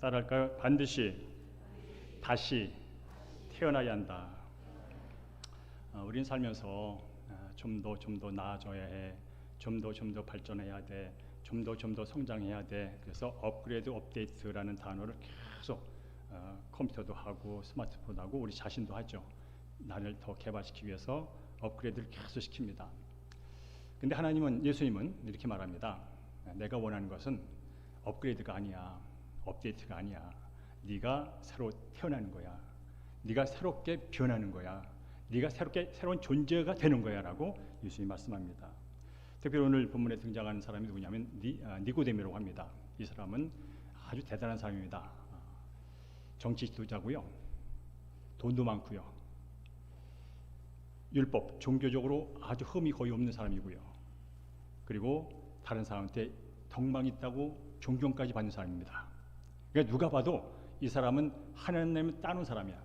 따라할까요? 반드시 다시 태어나야 한다. 우린 살면서 좀 더 나아져야 해. 좀 더 발전해야 돼. 좀 더 성장해야 돼. 그래서 업그레이드, 업데이트라는 단어를 계속 컴퓨터도 하고 스마트폰도 하고 우리 자신도 하죠. 나를 더 개발시키기 위해서 업그레이드를 계속 시킵니다. 근데 하나님은, 예수님은 이렇게 말합니다. 내가 원하는 것은 업그레이드가 아니야. 업데이트가 아니야. 네가 새로 태어나는 거야. 네가 새롭게 변하는 거야. 네가 새로운 존재가 되는 거야 라고 예수님이 말씀합니다. 특별히 오늘 본문에 등장하는 사람이 누구냐면 니고데모라고 합니다. 이 사람은 아주 대단한 사람입니다. 정치 지도자고요. 돈도 많고요. 율법, 종교적으로 아주 흠이 거의 없는 사람이고요. 그리고 다른 사람한테 덕망이 있다고 존경까지 받는 사람입니다. 그러니까 누가 봐도 이 사람은 하나님을 따는 사람이야.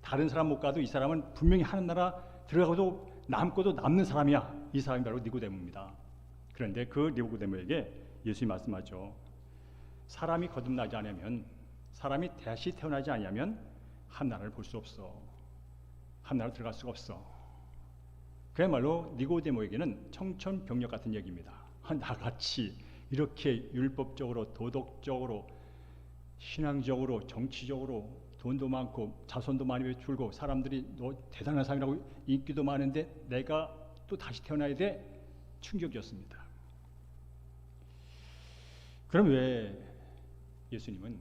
다른 사람 못 가도 이 사람은 분명히 하는 나라 들어가고도 남고도 남는 사람이야. 이 사람이 바로 니고데모입니다. 그런데 그 니고데모에게 예수님이 말씀하죠. 사람이 거듭나지 않으면, 사람이 다시 태어나지 않으면 하나님을 볼 수 없어. 하나님을 들어갈 수가 없어. 그야말로 니고데모에게는 청천벽력 같은 얘기입니다. 나같이 이렇게 율법적으로, 도덕적으로, 신앙적으로, 정치적으로 돈도 많고 자손도 많이 줄고 사람들이 너 대단한 사람이라고 인기도 많은데 내가 또 다시 태어나야 돼? 충격이었습니다. 그럼 왜 예수님은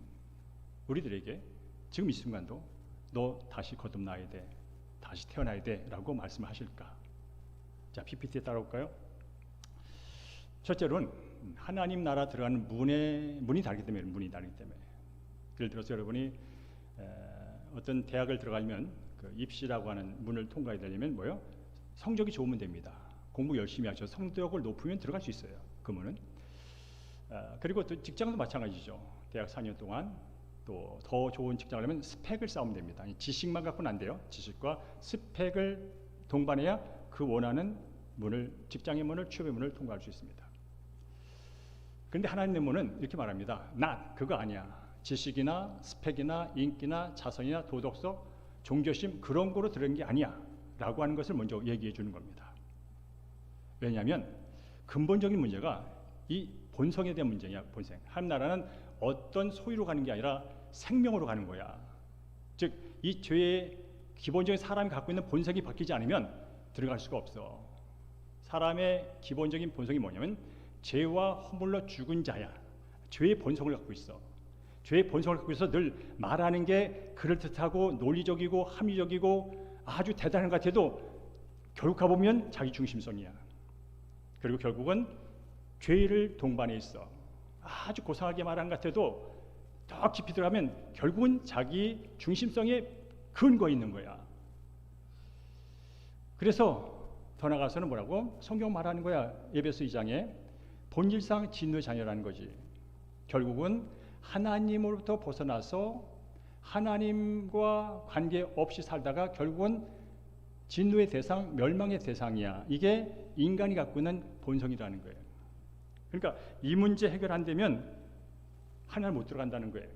우리들에게 지금 이 순간도 너 다시 거듭나야 돼, 다시 태어나야 돼 라고 말씀하실까? 자, PPT에 따라올까요? 첫째로는 하나님 나라 들어가는 문이 다르기 때문에, 예를 들어서 여러분이 어떤 대학을 들어가려면 그 입시라고 하는 문을 통과해야 되려면 뭐요? 성적이 좋으면 됩니다. 공부 열심히 하셔서 성적을 높으면 들어갈 수 있어요. 그 문은. 그리고 또 직장도 마찬가지죠. 대학 4년 동안 또 더 좋은 직장을 하면 스펙을 쌓으면 됩니다. 지식만 갖고는 안 돼요. 지식과 스펙을 동반해야 그 원하는 문을, 직장의 문을, 취업의 문을 통과할 수 있습니다. 그런데 하나님의 문은 이렇게 말합니다. 난 그거 아니야. 지식이나 스펙이나 인기나 자선이나 도덕성, 종교심 그런 거로 들은 게 아니야 라고 하는 것을 먼저 얘기해 주는 겁니다. 왜냐하면 근본적인 문제가 이 본성에 대한 문제냐. 본성. 하나님 나라는 어떤 소유로 가는 게 아니라 생명으로 가는 거야. 즉 이 죄의 기본적인 사람이 갖고 있는 본성이 바뀌지 않으면 들어갈 수가 없어. 사람의 기본적인 본성이 뭐냐면 죄와 허물로 죽은 자야. 죄의 본성을 갖고 있어. 죄의 본성을 갖고 있어서 늘 말하는 게 그럴듯하고 논리적이고 합리적이고 아주 대단한 것 같아도 결국 가보면 자기 중심성이야. 그리고 결국은 죄를 동반해 있어. 아주 고상하게 말한 것 같아도 더 깊이 들어가면 결국은 자기 중심성에 근거 있는 거야. 그래서 더 나가서는 뭐라고? 성경 말하는 거야. 에베소 2장에 본질상 진노의 자녀라는 거지. 결국은 하나님으로부터 벗어나서 하나님과 관계없이 살다가 결국은 진노의 대상, 멸망의 대상이야. 이게 인간이 갖고 있는 본성이라는 거예요. 그러니까 이 문제 해결 안 되면 하나님 못 들어간다는 거예요.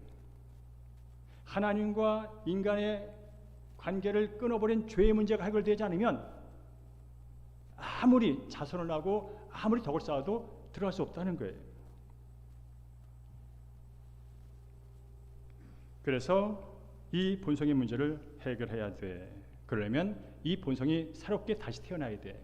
하나님과 인간의 관계를 끊어버린 죄의 문제가 해결되지 않으면 아무리 자선을 하고 아무리 덕을 쌓아도 들어갈 수 없다는 거예요. 그래서 이 본성의 문제를 해결해야 돼. 그러려면 이 본성이 새롭게 다시 태어나야 돼.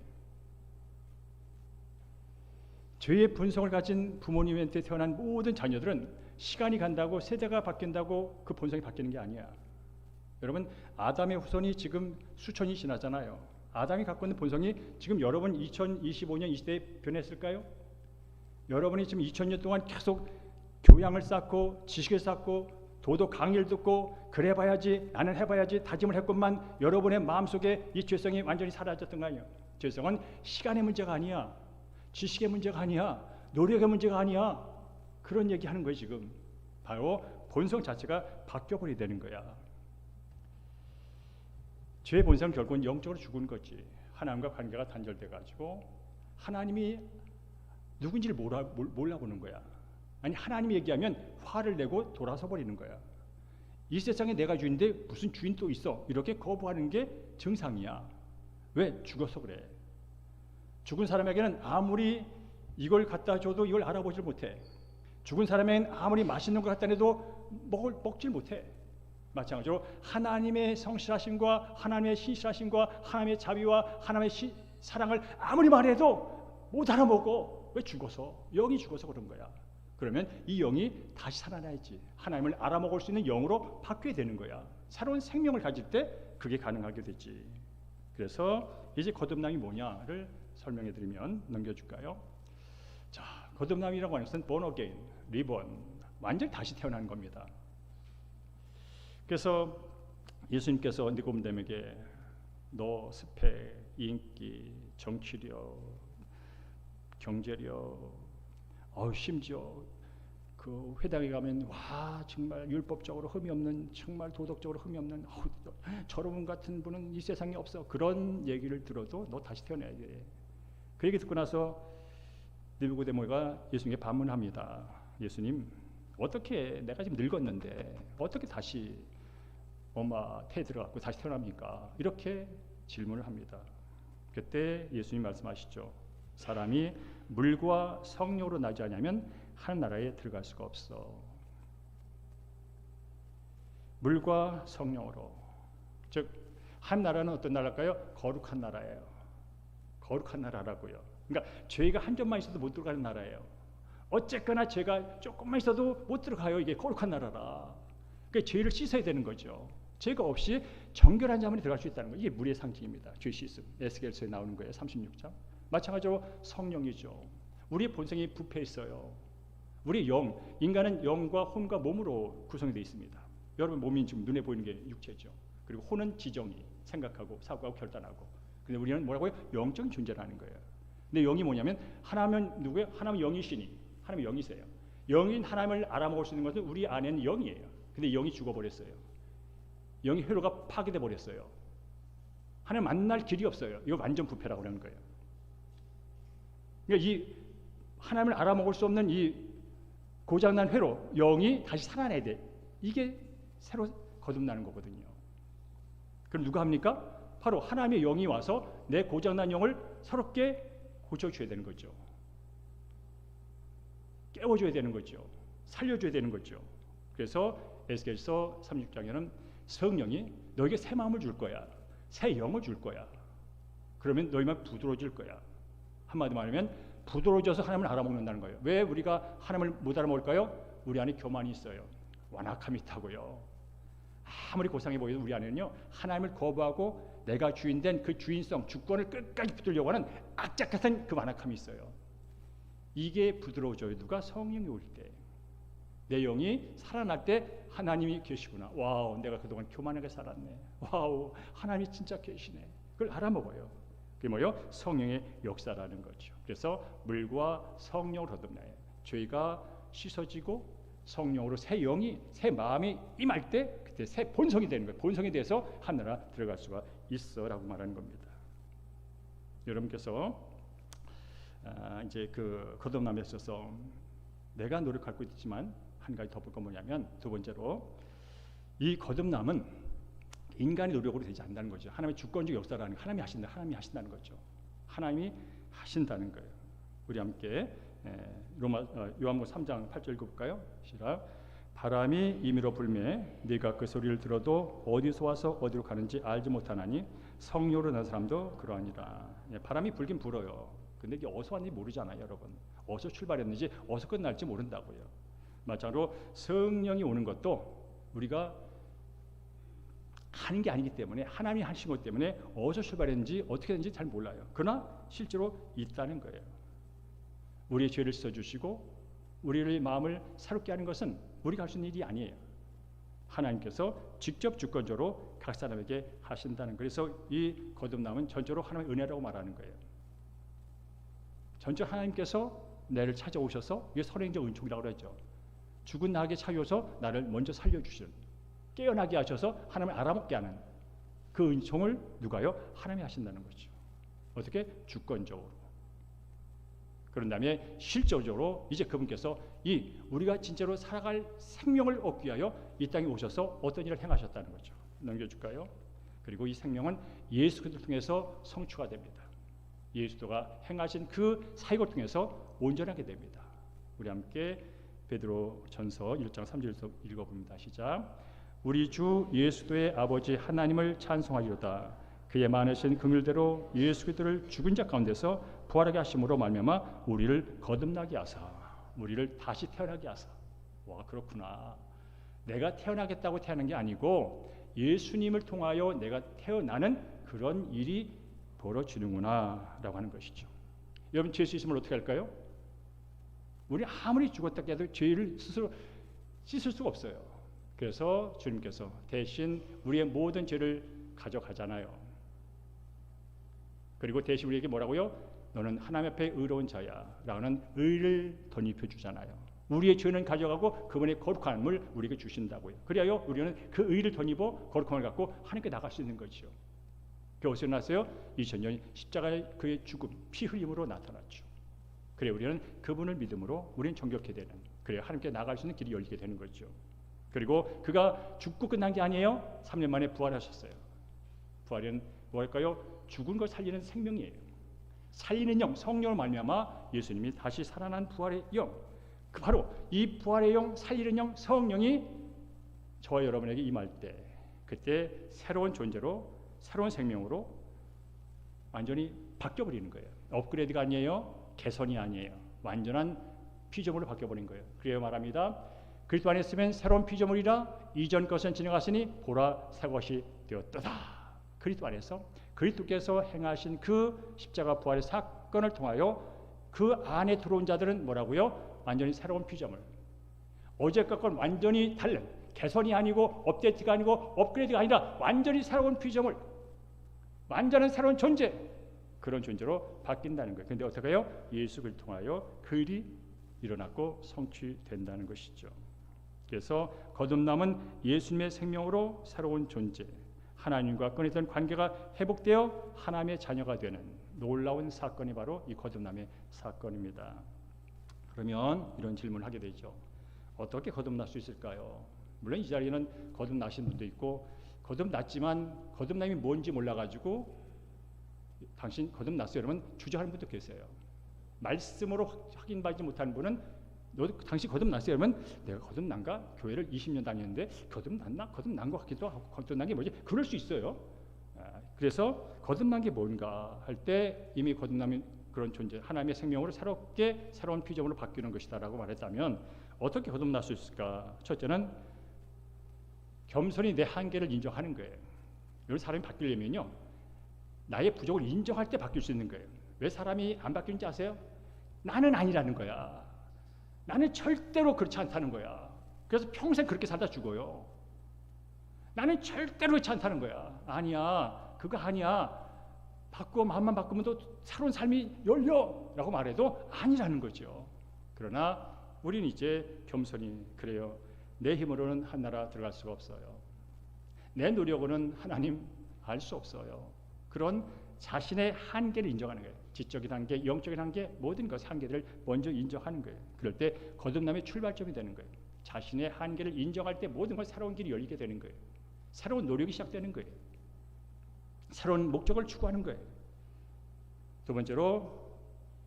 죄의 본성을 가진 부모님한테 태어난 모든 자녀들은 시간이 간다고, 세대가 바뀐다고 그 본성이 바뀌는 게 아니야. 여러분, 아담의 후손이 지금 수천이 지나잖아요. 아담이 갖고 있는 본성이 지금 여러분 2025년 이 시대에 변했을까요? 여러분이 지금 2000년 동안 계속 교양을 쌓고 지식을 쌓고 도덕 강의를 듣고 그래 봐야지, 나는 해봐야지 다짐을 했건만 여러분의 마음속에 이 죄성이 완전히 사라졌던 거 아니에요. 죄성은 시간의 문제가 아니야. 지식의 문제가 아니야. 노력의 문제가 아니야. 그런 얘기하는 거예요. 지금 바로 본성 자체가 바뀌어버리게 되는 거야. 죄의 본성은 결국은 영적으로 죽은 거지. 하나님과 관계가 단절돼가지고 하나님이 누군지를 몰라보는 거야. 아니 하나님이 얘기하면 화를 내고 돌아서 버리는 거야. 이 세상에 내가 주인인데 무슨 주인 또 있어? 이렇게 거부하는 게 정상이야. 왜? 죽어서 그래. 죽은 사람에게는 아무리 이걸 갖다 줘도 이걸 알아보질 못해. 죽은 사람에게는 아무리 맛있는 걸 갖다 내도 먹질 못해. 마찬가지로 하나님의 성실하심과 하나님의 신실하심과 하나님의 자비와 하나님의 사랑을 아무리 말해도 못 알아먹어. 왜? 죽어서. 영이 죽어서 그런 거야. 그러면 이 영이 다시 살아나야지. 하나님을 알아먹을 수 있는 영으로 바뀌어야 되는 거야. 새로운 생명을 가질 때 그게 가능하게 되지. 그래서 이제 거듭남이 뭐냐를 설명해 드리면 넘겨줄까요? 자, 거듭남이라고 하는 것은 born again, reborn, 완전히 다시 태어나는 겁니다. 그래서 예수님께서 니고데모에게 너 스펙, 인기, 정치력, 경제력, 심지어 그 회당에 가면 와 정말 율법적으로 흠이 없는, 정말 도덕적으로 흠이 없는 저런 같은 분은 이 세상에 없어. 그런 얘기를 들어도 너 다시 태어나야 돼. 그 얘기 듣고 나서 니고데모가 예수님께 반문합니다. 예수님, 어떻게 내가 지금 늙었는데 어떻게 다시 엄마 태에 들어갔고 다시 태어납니까? 이렇게 질문을 합니다. 그때 예수님 말씀하시죠. 사람이 물과 성령으로 나지 않으면 하나님나라에 들어갈 수가 없어. 물과 성령으로. 즉 하나님나라는 어떤 나라일까요? 거룩한 나라예요. 거룩한 나라라고요. 그러니까 죄가 한 점만 있어도 못 들어가는 나라예요. 어쨌거나 죄가 조금만 있어도 못 들어가요. 이게 거룩한 나라라. 그러니까 죄를 씻어야 되는 거죠. 죄가 없이 정결한 자만이 들어갈 수 있다는 거예요. 이게 물의 상징입니다. 죄 씻음. 에스겔서에 나오는 거예요. 36장. 마찬가지로 성령이죠. 우리의 본성이 부패 있어요. 우리 영, 인간은 영과 혼과 몸으로 구성되어 있습니다. 여러분 몸이 지금 눈에 보이는 게 육체죠. 그리고 혼은 지정이, 생각하고 사고하고 결단하고. 근데 우리는 뭐라고요? 영적인 존재라는 거예요. 근데 영이 뭐냐면 하나님은 누구예요? 하나님은 영이시니, 하나님은 영이세요. 영인 하나님을 알아먹을 수 있는 것은 우리 안에는 영이에요. 근데 영이 죽어버렸어요. 영의 회로가 파괴돼 버렸어요. 하나님 만날 길이 없어요. 이거 완전 부패라고 하는 거예요. 그러니까 이 하나님을 알아먹을 수 없는 이 고장난 회로, 영이 다시 살아나야 돼. 이게 새로 거듭나는 거거든요. 그럼 누가 합니까? 바로 하나님의 영이 와서 내 고장난 영을 새롭게 고쳐줘야 되는 거죠. 깨워줘야 되는 거죠. 살려줘야 되는 거죠. 그래서 에스겔서 36장에는 성령이 너에게 새 마음을 줄 거야. 새 영을 줄 거야. 그러면 너희 마음이 부드러워질 거야. 한마디 말하면 부드러워져서 하나님을 알아먹는다는 거예요. 왜 우리가 하나님을 못 알아먹을까요? 우리 안에 교만이 있어요. 완악함이 있다고요. 아무리 고상해 보여도 우리 안에는요, 하나님을 거부하고 내가 주인된 그 주인성, 주권을 끝까지 붙들려고 하는 악착 같은 그 완악함이 있어요. 이게 부드러워져요. 누가? 성령이 올 때. 내 영이 살아날 때 하나님이 계시구나. 와우, 내가 그동안 교만하게 살았네. 와우, 하나님이 진짜 계시네. 그걸 알아먹어요. 그게 뭐예요? 성령의 역사라는 거죠. 그래서 물과 성령으로 거듭나요. 죄가 씻어지고 성령으로 새 영이, 새 마음이 임할 때 그때 새 본성이 되는 거예요. 본성이 돼서 하나라 들어갈 수가 있어라고 말하는 겁니다. 여러분께서 이제 그 거듭남에 있어서 내가 노력할 거 있지만 한 가지 더 볼 건 뭐냐면, 두 번째로 이 거듭남은 인간의 노력으로 되지 않는다는 거죠. 하나님의 주권적 역사라는 거, 하나님이 하신다는 거죠. 하나님이 하신다는 거예요. 우리 함께 요한복음 3장 8절 읽어볼까요? 시작. 바람이 임의로 불매 네가 그 소리를 들어도 어디서 와서 어디로 가는지 알지 못하나니 성령으로 난 사람도 그러하니라. 바람이 불긴 불어요. 근데 이게 어디서 왔는지 모르잖아요, 여러분. 어디서 출발했는지, 어디서 끝날지 모른다고요. 마찬가지로 성령이 오는 것도 우리가 하는 게 아니기 때문에, 하나님이 하신 것 때문에 어디서 출발했는지 어떻게 됐는지 잘 몰라요. 그러나 실제로 있다는 거예요. 우리의 죄를 씻어주시고 우리의 마음을 새롭게 하는 것은 우리가 할 수 있는 일이 아니에요. 하나님께서 직접 주권적으로 각 사람에게 하신다는 거예요. 그래서 이 거듭남은 전적으로 하나님의 은혜라고 말하는 거예요. 전적 하나님께서 나를 찾아오셔서, 이게 선행적 은총이라고 그러죠. 죽은 나에게 찾아오셔서 나를 먼저 살려주시는, 깨어나게 하셔서 하나님을 알아먹게 하는 그 은총을 누가요? 하나님이 하신다는 거죠. 어떻게? 주권적으로. 그런 다음에 실질적으로 이제 그분께서 이 우리가 진짜로 살아갈 생명을 얻기 위하여 이 땅에 오셔서 어떤 일을 행하셨다는 거죠. 넘겨줄까요? 그리고 이 생명은 예수 그리스도를 통해서 성취가 됩니다. 예수도가 행하신 그 사역을 통해서 온전하게 됩니다. 우리 함께 베드로 전서 1장 3절에서 읽어봅니다. 시작. 우리 주 예수도의 아버지 하나님을 찬송하리로다. 그의 많으신 긍휼대로 예수 그리스도를 죽은 자 가운데서 부활하게 하심으로 말미암아 우리를 거듭나게 하사, 우리를 다시 태어나게 하사. 와, 그렇구나. 내가 태어나겠다고 태어난 게 아니고 예수님을 통하여 내가 태어나는 그런 일이 벌어지는구나 라고 하는 것이죠. 여러분, 죄 씻음을 어떻게 할까요? 우리 아무리 죽었다 해도 죄를 스스로 씻을 수가 없어요. 그래서 주님께서 대신 우리의 모든 죄를 가져가잖아요. 그리고 대신 우리에게 뭐라고요? 너는 하나님 앞에 의로운 자야 라는 의를 덧입혀 주잖아요. 우리의 죄는 가져가고 그분의 거룩함을 우리에게 주신다고요. 그래야 우리는 그 의를 덧입어 거룩함을 갖고 하나님께 나갈 수 있는 거죠. 그게 어디서 나왔어요? 2000년 십자가의 그의 죽음, 피 흘림으로 나타났죠. 그래 우리는 그분을 믿음으로 우리는 정결케 되는, 그래 하나님께 나갈 수 있는 길이 열리게 되는 거죠. 그리고 그가 죽고 끝난 게 아니에요. 3년 만에 부활하셨어요. 부활은 뭐랄까요? 죽은 걸 살리는 생명이에요. 살리는 영, 성령을 말미암아 예수님이 다시 살아난 부활의 영, 그 바로 이 부활의 영, 살리는 영, 성령이 저와 여러분에게 임할 때, 그때 새로운 존재로, 새로운 생명으로 완전히 바뀌어버리는 거예요. 업그레이드가 아니에요. 개선이 아니에요. 완전한 피조물로 바뀌어버린 거예요. 그래요 말합니다. 그리스도 안에 있으면 새로운 피조물이라 이전 것은 지나갔으니 보라 새 것이 되었도다. 그리스도 안에서 그리스도께서 행하신 그 십자가 부활의 사건을 통하여 그 안에 들어온 자들은 뭐라고요? 완전히 새로운 피조물. 어제 것과는 완전히 다른, 개선이 아니고 업데이트가 아니고 업그레이드가 아니라 완전히 새로운 피조물, 완전한 새로운 존재, 그런 존재로 바뀐다는 거예요. 그런데 어떻게 해요? 예수 그리스도를 통하여 그 일이 일어났고 성취된다는 것이죠. 그래서 거듭남은 예수님의 생명으로 새로운 존재, 하나님과 끊어진 관계가 회복되어 하나님의 자녀가 되는 놀라운 사건이 바로 이 거듭남의 사건입니다. 그러면 이런 질문을 하게 되죠. 어떻게 거듭날 수 있을까요? 물론 이 자리에는 거듭나신 분도 있고 거듭났지만 거듭남이 뭔지 몰라가지고 당신 거듭났어요 여러분 주저하는 분도 계세요. 말씀으로 확인받지 못하는 분은 당신 거듭났어요 여러분, 내가 거듭난가? 교회를 20년 다녔는데 거듭났나? 거듭난 것 같기도 하고 거듭난 게 뭐지? 그럴 수 있어요. 그래서 거듭난 게 뭔가 할 때 이미 거듭나면 그런 존재, 하나님의 생명으로 새롭게 새로운 피조물로 바뀌는 것이다 라고 말했다면 어떻게 거듭날 수 있을까? 첫째는 겸손히 내 한계를 인정하는 거예요. 여러분, 사람이 바뀌려면요 나의 부족을 인정할 때 바뀔 수 있는 거예요. 왜 사람이 안 바뀌는지 아세요? 나는 아니라는 거야. 나는 절대로 그렇지 않다는 거야. 그래서 평생 그렇게 살다 죽어요. 나는 절대로 그렇지 않다는 거야. 아니야, 그거 아니야. 바꾸어 마음만 바꾸면 또 새로운 삶이 열려 라고 말해도 아니라는 거죠. 그러나 우리는 이제 겸손히 그래요. 내 힘으로는 하나라 들어갈 수가 없어요. 내 노력으로는 하나님 알 수 없어요. 그런 자신의 한계를 인정하는 거예요. 지적인 한계, 영적인 한계, 모든 것의 한계를 먼저 인정하는 거예요. 그럴 때 거듭남의 출발점이 되는 거예요. 자신의 한계를 인정할 때 모든 것 새로운 길이 열리게 되는 거예요. 새로운 노력이 시작되는 거예요. 새로운 목적을 추구하는 거예요. 두 번째로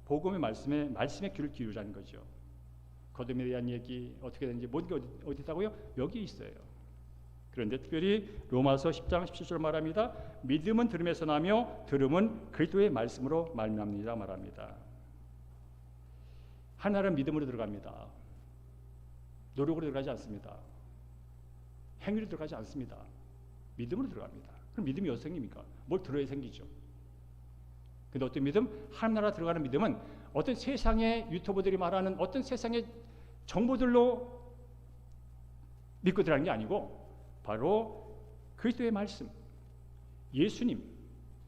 복음의 말씀에 귀를 기울이라는 거죠. 거듭에 대한 얘기 어떻게 되는지 모든 게 어디 있다고요? 여기 있어요. 그런데 특별히 로마서 10장 17절 말합니다. 믿음은 들음에서 나며 들음은 그리스도의 말씀으로 말미암느니라 말합니다. 하나는 믿음으로 들어갑니다. 노력으로 들어가지 않습니다. 행위로 들어가지 않습니다. 믿음으로 들어갑니다. 그럼 믿음이 어디서 생깁니까? 뭘 들어야 생기죠. 근데 어떤 믿음? 하나님 나라 들어가는 믿음은 어떤 세상의 유튜버들이 말하는 어떤 세상의 정보들로 믿고 들어가는 게 아니고 바로 그리스도의 말씀, 예수님,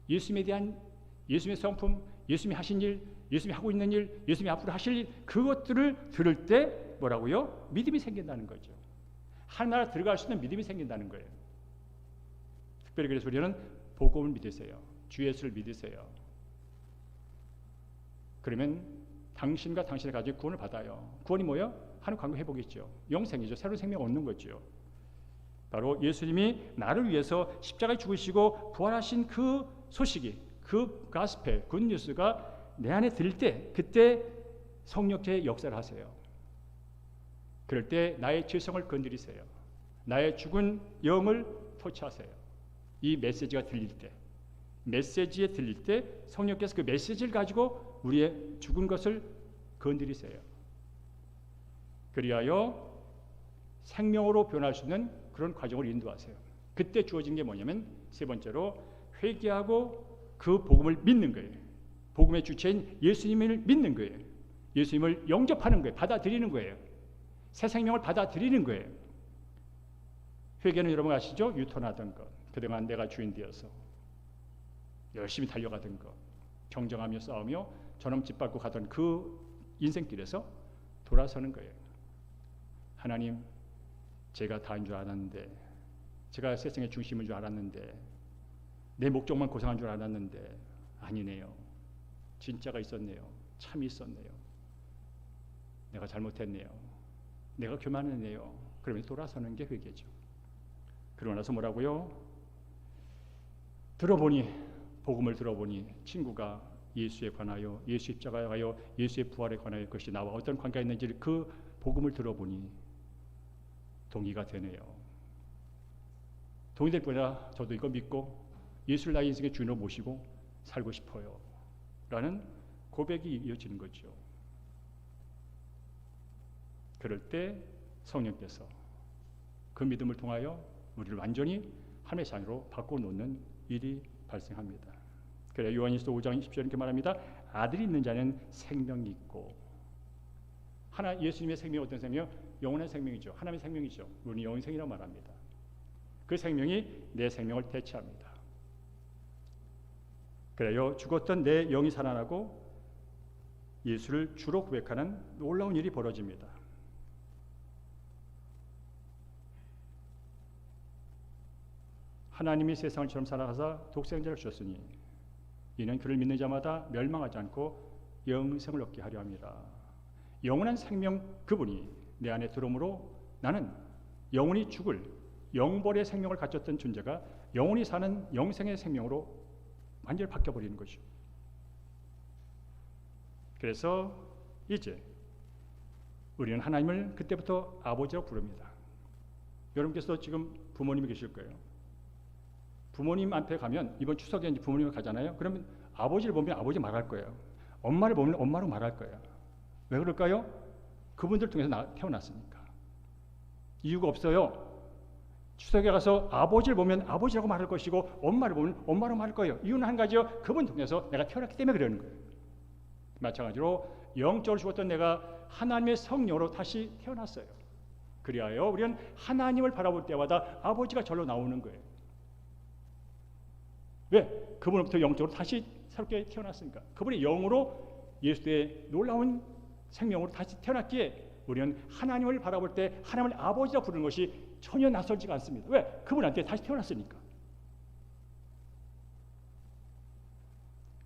예수님에 대한 예수님의 성품, 예수님이 하신 일, 예수님이 하고 있는 일, 예수님이 앞으로 하실 일, 그것들을 들을 때 뭐라고요? 믿음이 생긴다는 거죠. 하나님 나라 들어갈 수 있는 믿음이 생긴다는 거예요. 특별히 그래서 우리는 복음을 믿으세요. 주 예수를 믿으세요. 그러면 당신과 당신의 가족이 구원을 받아요. 구원이 뭐예요? 하나님 관계 회복이죠. 영생이죠. 새로운 생명 얻는 거죠. 바로 예수님이 나를 위해서 십자가에 죽으시고 부활하신 그 소식이, 그 가스펠, 굿뉴스가 내 안에 들 때, 그때 성령께의 역사를 하세요. 그럴 때 나의 죄성을 건드리세요. 나의 죽은 영을 토치하세요. 이 메시지가 들릴 때, 메시지에 들릴 때 성령께서 그 메시지를 가지고 우리의 죽은 것을 건드리세요. 그리하여 생명으로 변할 수 있는 그런 과정을 인도하세요. 그때 주어진 게 뭐냐면 세 번째로 회개하고 그 복음을 믿는 거예요. 복음의 주체인 예수님을 믿는 거예요. 예수님을 영접하는 거예요. 받아들이는 거예요. 새 생명을 받아들이는 거예요. 회개는 여러분 아시죠? 유턴하던 것, 그동안 내가 주인 되어서 열심히 달려가던 것, 경쟁하며 싸우며 저놈 짓밟고 가던 그 인생길에서 돌아서는 거예요. 하나님, 제가 다인 줄 알았는데, 제가 세상의 중심인 줄 알았는데, 내 목적만 고생한 줄 알았는데 아니네요. 진짜가 있었네요. 참이 있었네요. 내가 잘못했네요. 내가 교만했네요. 그러면서 돌아서는 게 회개죠. 그러고 나서 뭐라고요? 복음을 들어보니 친구가 예수에 관하여, 예수 십자가에 관하여, 예수의 부활에 관하여 그것이 나와 어떤 관계가 있는지 그 복음을 들어보니 동의가 되네요. 동의될 뿐이라 저도 이거 믿고 예수를 나의 인생의 주인으로 모시고 살고 싶어요. 라는 고백이 이어지는 거죠. 그럴 때 성령께서 그 믿음을 통하여 우리를 완전히 하나님의 자녀로 바꿔놓는 일이 발생합니다. 그래 요한일서 5장 10절 이렇게 말합니다. 아들이 있는 자는 생명이 있고, 예수님의 생명이 어떤 생명이요? 영원한 생명이죠. 하나님의 생명이죠. 우리는 영생이라고 말합니다. 그 생명이 내 생명을 대체합니다. 그래요 죽었던 내 영이 살아나고 예수를 주로 고백하는 놀라운 일이 벌어집니다. 하나님이 세상을 처럼 살아가사 독생자를 주셨으니 이는 그를 믿는 자마다 멸망하지 않고 영생을 얻게 하려 함이라. 영원한 생명 그분이 내 안에 들어오므로 나는 영원히 죽을 영벌의 생명을 가졌던 존재가 영원히 사는 영생의 생명으로 완전히 바뀌어버리는 것이죠. 그래서 이제 우리는 하나님을 그때부터 아버지라고 부릅니다. 여러분께서 지금 부모님이 계실 거예요. 부모님 앞에 가면 이번 추석에 이제 부모님을 가잖아요. 그러면 아버지를 보면 아버지 말할 거예요. 엄마를 보면 엄마로 말할 거예요. 왜 그럴까요? 그분들 통해서 태어났으니까. 이유가 없어요. 추석에 가서 아버지를 보면 아버지라고 말할 것이고 엄마를 보면 엄마로 말할 거예요. 이유는 한 가지요. 그분 통해서 내가 태어났기 때문에 그러는 거예요. 마찬가지로 영적으로 죽었던 내가 하나님의 성령으로 다시 태어났어요. 그리하여 우리는 하나님을 바라볼 때마다 아버지가 절로 나오는 거예요. 왜? 그분으로부터 영적으로 다시 새롭게 태어났으니까. 그분의 영으로 예수의 놀라운 생명으로 다시 태어났기에 우리는 하나님을 바라볼 때 하나님을 아버지라 부르는 것이 전혀 낯설지가 않습니다. 왜? 그분한테 다시 태어났으니까.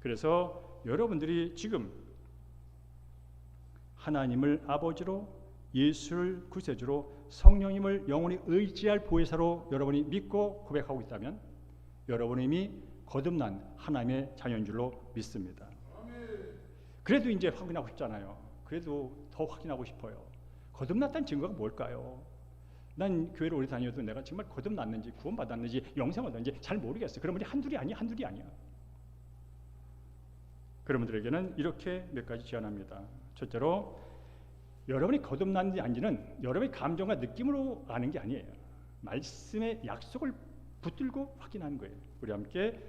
그래서 여러분들이 지금 하나님을 아버지로, 예수를 구세주로, 성령님을 영원히 의지할 보혜사로 여러분이 믿고 고백하고 있다면 여러분은 이미 거듭난 하나님의 자녀인 줄로 믿습니다. 그래도 이제 확인하고 싶잖아요. 그래도 더 확인하고 싶어요. 거듭났다는 증거가 뭘까요? 난 교회를 오래 다녀도 내가 정말 거듭났는지 구원받았는지 영생 얻었는지 잘 모르겠어요. 그런 분이 한둘이 아니야. 그분들에게는 이렇게 몇 가지 제안합니다. 첫째로 여러분이 거듭났는지 아닌지는 여러분의 감정과 느낌으로 아는 게 아니에요. 말씀의 약속을 붙들고 확인하는 거예요. 우리 함께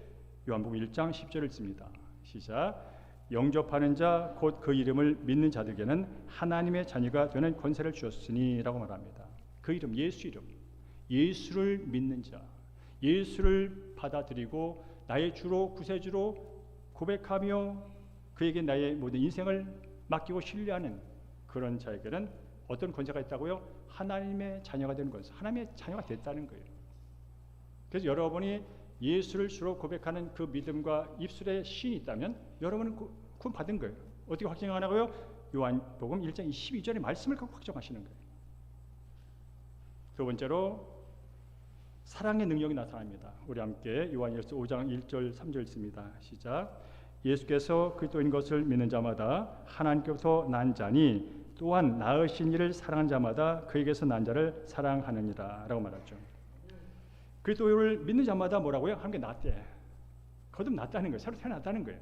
요한복음 1장 10절을 읽습니다. 시작. 영접하는 자 곧 그 이름을 믿는 자들에게는 하나님의 자녀가 되는 권세를 주었으니 라고 말합니다. 그 이름, 예수 이름, 예수를 믿는 자, 예수를 받아들이고 나의 주로 구세주로 고백하며 그에게 나의 모든 인생을 맡기고 신뢰하는 그런 자에게는 어떤 권세가 있다고요? 하나님의 자녀가 되는 권세, 하나님의 자녀가 됐다는 거예요. 그래서 여러분이 예수를 주로 고백하는 그 믿음과 입술에 신이 있다면 여러분은 구원 받은 거예요. 어떻게 확증하냐고요? 요한복음 1장 12절의 말씀을 갖고 확정하시는 거예요. 두 번째로 사랑의 능력이 나타납니다. 우리 함께 요한일서 5장 1절 3절 읽습니다. 시작. 예수께서 그리스도인 것을 믿는 자마다 하나님께로부터 난 자니 또한 낳으신 이를 사랑하는 자마다 그에게서 난 자를 사랑하느니라 라고 말하죠. 그리스도를 믿는 자마다 뭐라고요? 하나님께 낳았대. 거듭났다는 거예요. 새로 태어났다는 거예요.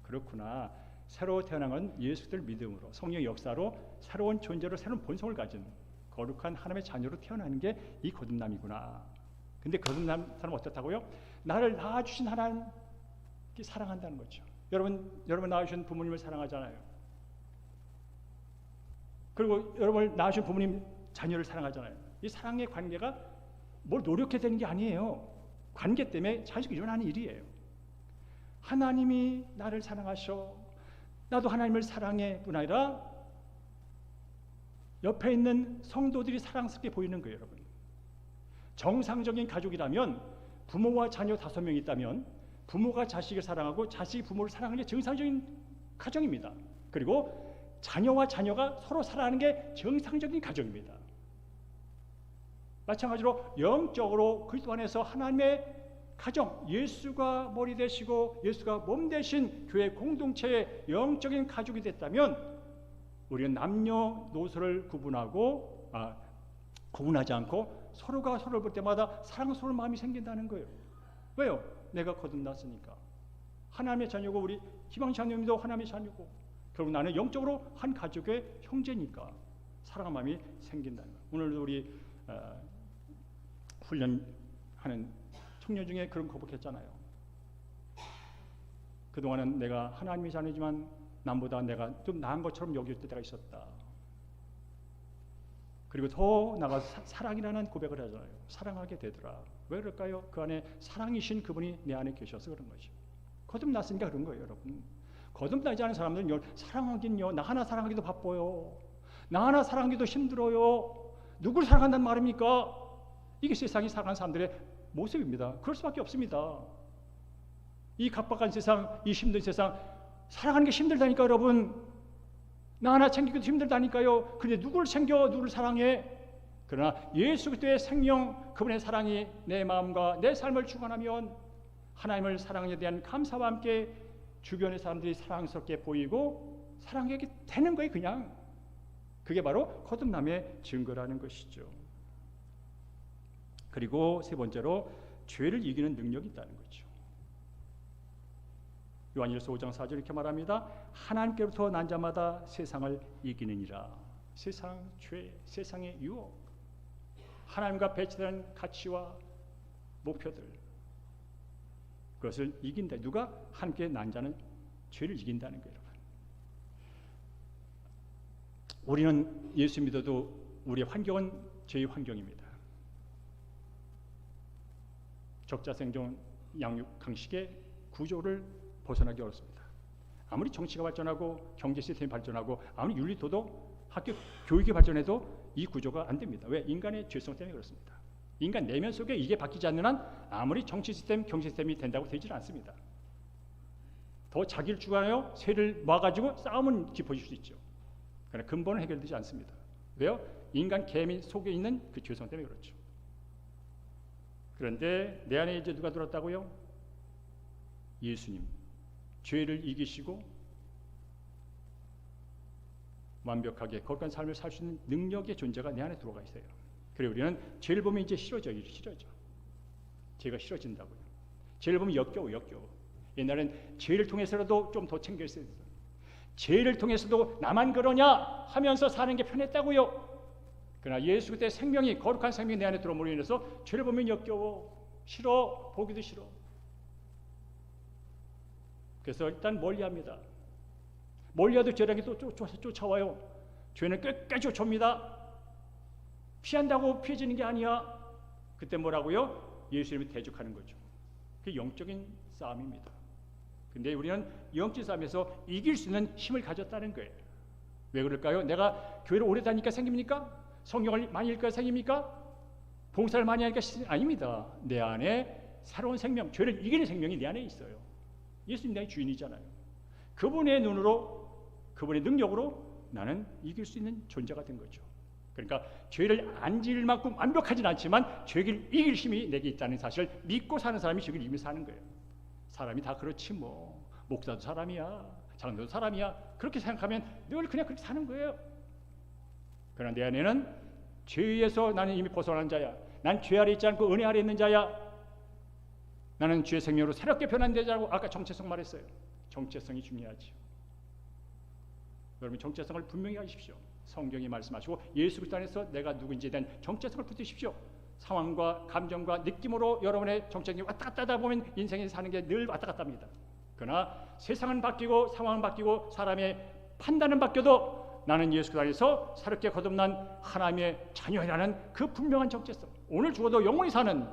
그렇구나. 새로 태어난 건 예수를 믿음으로 성령의 역사로 새로운 존재로 새로운 본성을 가진 거룩한 하나님의 자녀로 태어나는 게 이 거듭남이구나. 근데 거듭난 사람은 어떻다고요? 나를 낳아주신 하나님께 사랑한다는 거죠. 여러분 낳아주신 부모님을 사랑하잖아요. 그리고 여러분을 낳아주신 부모님 자녀를 사랑하잖아요. 이 사랑의 관계가 뭘 노력해야 되는 게 아니에요. 관계 때문에 자연스럽게 일어나는 일이에요. 하나님이 나를 사랑하셔, 나도 하나님을 사랑해 뿐 아니라 옆에 있는 성도들이 사랑스럽게 보이는 거예요. 여러분, 정상적인 가족이라면 부모와 자녀 5명이 있다면 부모가 자식을 사랑하고 자식이 부모를 사랑하는 게 정상적인 가정입니다. 그리고 자녀와 자녀가 서로 사랑하는 게 정상적인 가정입니다. 마찬가지로 영적으로 그리스도 안에서 하나님의 가정, 예수가 머리 되시고 예수가 몸 되신 교회 공동체의 영적인 가족이 됐다면 우리는 남녀노소를 구분하지 않고 서로가 서로를 볼 때마다 사랑스러운 마음이 생긴다는 거예요. 왜요? 내가 거듭났으니까. 하나님의 자녀고 우리 희망 자녀님도 하나님의 자녀고 결국 나는 영적으로 한 가족의 형제니까 사랑한 마음이 생긴다는 거예요. 오늘도 우리 훈련하는 청년 중에 그런 거북했잖아요. 그동안은 내가 하나님의 자녀지만 남보다 내가 좀 나은 것처럼 여길 때가 있었다. 그리고 더 나가서 사랑이라는 고백을 하잖아요. 사랑하게 되더라. 왜 그럴까요? 그 안에 사랑이신 그분이 내 안에 계셔서 그런 거죠. 거듭났으니까 그런 거예요, 여러분. 거듭나지 않은 사람들은 사랑하긴요. 나 하나 사랑하기도 바빠요. 나 하나 사랑하기도 힘들어요. 누구를 사랑한다는 말입니까? 이게 세상이 사랑하는 사람들의 모습입니다. 그럴 수밖에 없습니다. 이 각박한 세상, 이 힘든 세상, 살아가는 게 힘들다니까 여러분. 나 하나 챙기기도 힘들다니까요. 근데 누구를 챙겨, 누구를 사랑해? 그러나 예수 그리스도의 생명, 그분의 사랑이 내 마음과 내 삶을 주관하면 하나님을 사랑에 대한 감사와 함께 주변의 사람들이 사랑스럽게 보이고 사랑하게 되는 거예요. 그냥 그게 바로 거듭남의 증거라는 것이죠. 그리고 세 번째로 죄를 이기는 능력이 있다는 거죠. 요한일서 5장 4절 이렇게 말합니다. 하나님께로부터 난 자마다 세상을 이기느니라. 세상 죄, 세상의 유혹, 하나님과 배치된 가치와 목표들, 그것을 이긴다. 누가? 함께 난 자는 죄를 이긴다는 거예요. 우리는 예수 믿어도 우리의 환경은 죄의 환경입니다. 적자생존 양육 강식의 구조를 벗어나기 어렵습니다. 아무리 정치가 발전하고 경제 시스템이 발전하고 아무리 윤리 도덕 학교 교육이 발전해도 이 구조가 안 됩니다. 왜? 인간의 죄성 때문에 그렇습니다. 인간 내면 속에 이게 바뀌지 않는 한 아무리 정치 시스템, 경제 시스템이 된다고 되질 않습니다. 더 자기를 주관하여 세를 모아가지고 싸움은 깊어질 수 있죠. 그러나 근본은 해결되지 않습니다. 왜요? 인간 개미 속에 있는 그 죄성 때문에 그렇죠. 그런데 내 안에 이제 누가 들었다고요? 예수님. 죄를 이기시고 완벽하게 거룩한 삶을 살 수 있는 능력의 존재가 내 안에 들어가 있어요. 그리고 우리는 죄를 보면 이제 싫어져. 죄가 싫어진다고요. 죄를 보면 역겨워. 옛날엔 죄를 통해서라도 좀 더 챙겼어야 했어요. 죄를 통해서도 나만 그러냐 하면서 사는 게 편했다고요. 그러나 예수 그때 생명이 거룩한 생명이 내 안에 들어옴으로 인해서 죄를 보면 역겨워, 싫어, 보기도 싫어. 그래서 일단 멀리합니다. 멀리해도 죄라기 또 쫓아와요. 죄는 끝까지 쫓아옵니다. 피한다고 피해지는 게 아니야. 그때 뭐라고요? 예수님이 대적하는 거죠. 그게 영적인 싸움입니다. 근데 우리는 영적 싸움에서 이길 수 있는 힘을 가졌다는 거예요. 왜 그럴까요? 내가 교회를 오래 다니니까 생깁니까? 성경을 많이 읽으니까 생깁니까? 봉사를 많이 하니까 아닙니다. 내 안에 새로운 생명, 죄를 이기는 생명이 내 안에 있어요. 예수님 내 주인이잖아요. 그분의 눈으로, 그분의 능력으로 나는 이길 수 있는 존재가 된 거죠. 그러니까 죄를 안 지을 만큼 완벽하진 않지만 죄를 이길 힘이 내게 있다는 사실을 믿고 사는 사람이 죄를 이기며 사는 거예요. 사람이 다 그렇지 뭐. 목사도 사람이야, 장로도 사람이야. 그렇게 생각하면 늘 그냥 그렇게 사는 거예요. 그러나 내 안에는 죄에서 나는 이미 벗어난 자야. 난 죄 아래 있지 않고 은혜 아래 있는 자야. 나는 주의 생명으로 새롭게 변화된 자라고 아까 정체성 말했어요. 정체성이 중요하죠. 여러분 정체성을 분명히 하십시오. 성경이 말씀하시고 예수 그리스도 안에서 내가 누구인지에 대한 정체성을 붙이십시오. 상황과 감정과 느낌으로 여러분의 정체성이 왔다 갔다 하다 보면 인생에 사는 게 늘 왔다 갔다 합니다. 그러나 세상은 바뀌고 상황은 바뀌고 사람의 판단은 바뀌어도 나는 예수 그리스도 안에서 새롭게 거듭난 하나님의 자녀라는 그 분명한 정체성, 오늘 죽어도 영원히 사는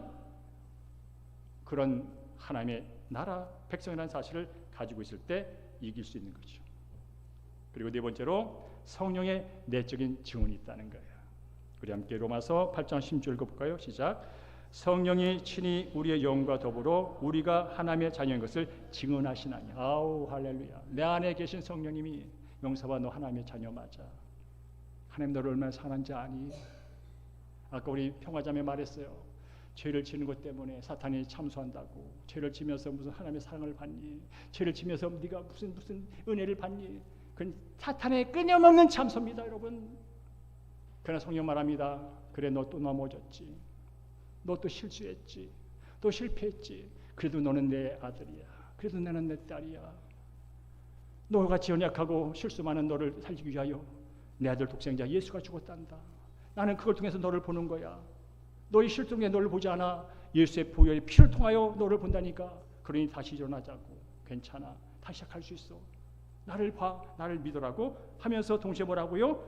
그런 하나님의 나라 백성이라는 사실을 가지고 있을 때 이길 수 있는 거죠. 그리고 네 번째로 성령의 내적인 증언이 있다는 거예요. 우리 함께 로마서 8장 16절 읽어볼까요? 시작. 성령이 친히 우리의 영과 더불어 우리가 하나님의 자녀인 것을 증언하시나니. 아우 할렐루야. 내 안에 계신 성령님이 영사봐 너 하나님의 자녀 맞아. 하나님 너를 얼마나 사랑하는지 아니? 아까 우리 평화자매 말했어요. 죄를 지는 것 때문에 사탄이 참소한다고. 죄를 지면서 무슨 하나님의 사랑을 받니? 죄를 지면서 네가 무슨 은혜를 받니? 그건 사탄의 끊임없는 참소입니다, 여러분. 그러나 성령 말합니다. 그래 너 또 넘어졌지. 너 또 실수했지. 또 실패했지. 그래도 너는 내 아들이야. 그래도 나는 내 딸이야. 너와 같이 연약하고 실수 많은 너를 살리기 위하여 내 아들 독생자 예수가 죽었단다. 나는 그걸 통해서 너를 보는 거야. 너의 실수 중에 너를 보지 않아. 예수의 보혈의 피를 통하여 너를 본다니까. 그러니 다시 일어나자고. 괜찮아. 다시 시작할 수 있어. 나를 봐. 나를 믿으라고 하면서 동시에 뭐라고요?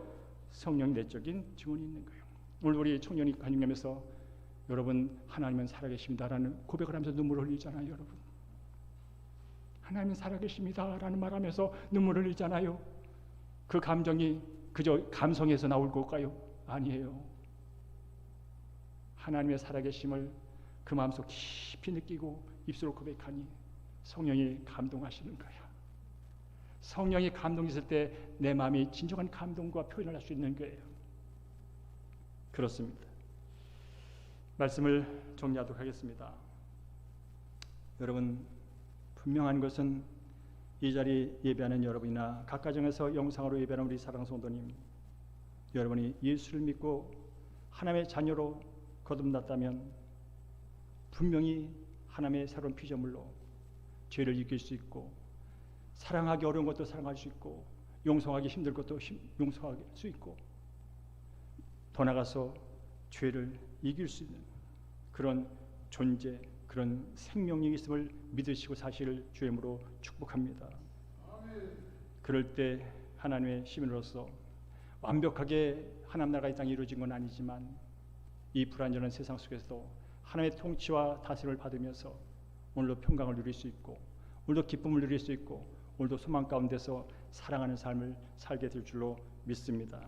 성령 내적인 증언이 있는 거예요. 오늘 우리 청년이 간증하면서 여러분 하나님은 살아계십니다라는 고백을 하면서 눈물을 흘리잖아요. 여러분 하나님은 살아계십니다라는 말하면서 눈물을 흘리잖아요. 그 감정이 그저 감성에서 나올 걸까요? 아니에요. 하나님의 살아계심을 그 마음속 깊이 느끼고 입술로 고백하니 성령이 감동하시는 거야. 성령이 감동했을 때 내 마음이 진정한 감동과 표현을 할 수 있는 거예요. 그렇습니다. 말씀을 정리하도록 하겠습니다. 여러분 분명한 것은 이 자리 예배하는 여러분이나 각 가정에서 영상으로 예배하는 우리 사랑하는 성도님, 여러분이 예수를 믿고 하나님의 자녀로 거듭났다면 분명히 하나님의 새로운 피조물로 죄를 이길 수 있고, 사랑하기 어려운 것도 사랑할 수 있고, 용서하기 힘들 것도 용서할 수 있고, 더 나아가서 죄를 이길 수 있는 그런 존재, 그런 생명력이 있음을 믿으시고 사실을 주의 이름으로 축복합니다. 그럴 때 하나님의 시민으로서 완벽하게 하나님 나라가 이 땅에 이루어진 건 아니지만 이 불안전한 세상 속에서도 하나님의 통치와 다스림을 받으면서 오늘도 평강을 누릴 수 있고, 오늘도 기쁨을 누릴 수 있고, 오늘도 소망 가운데서 사랑하는 삶을 살게 될 줄로 믿습니다.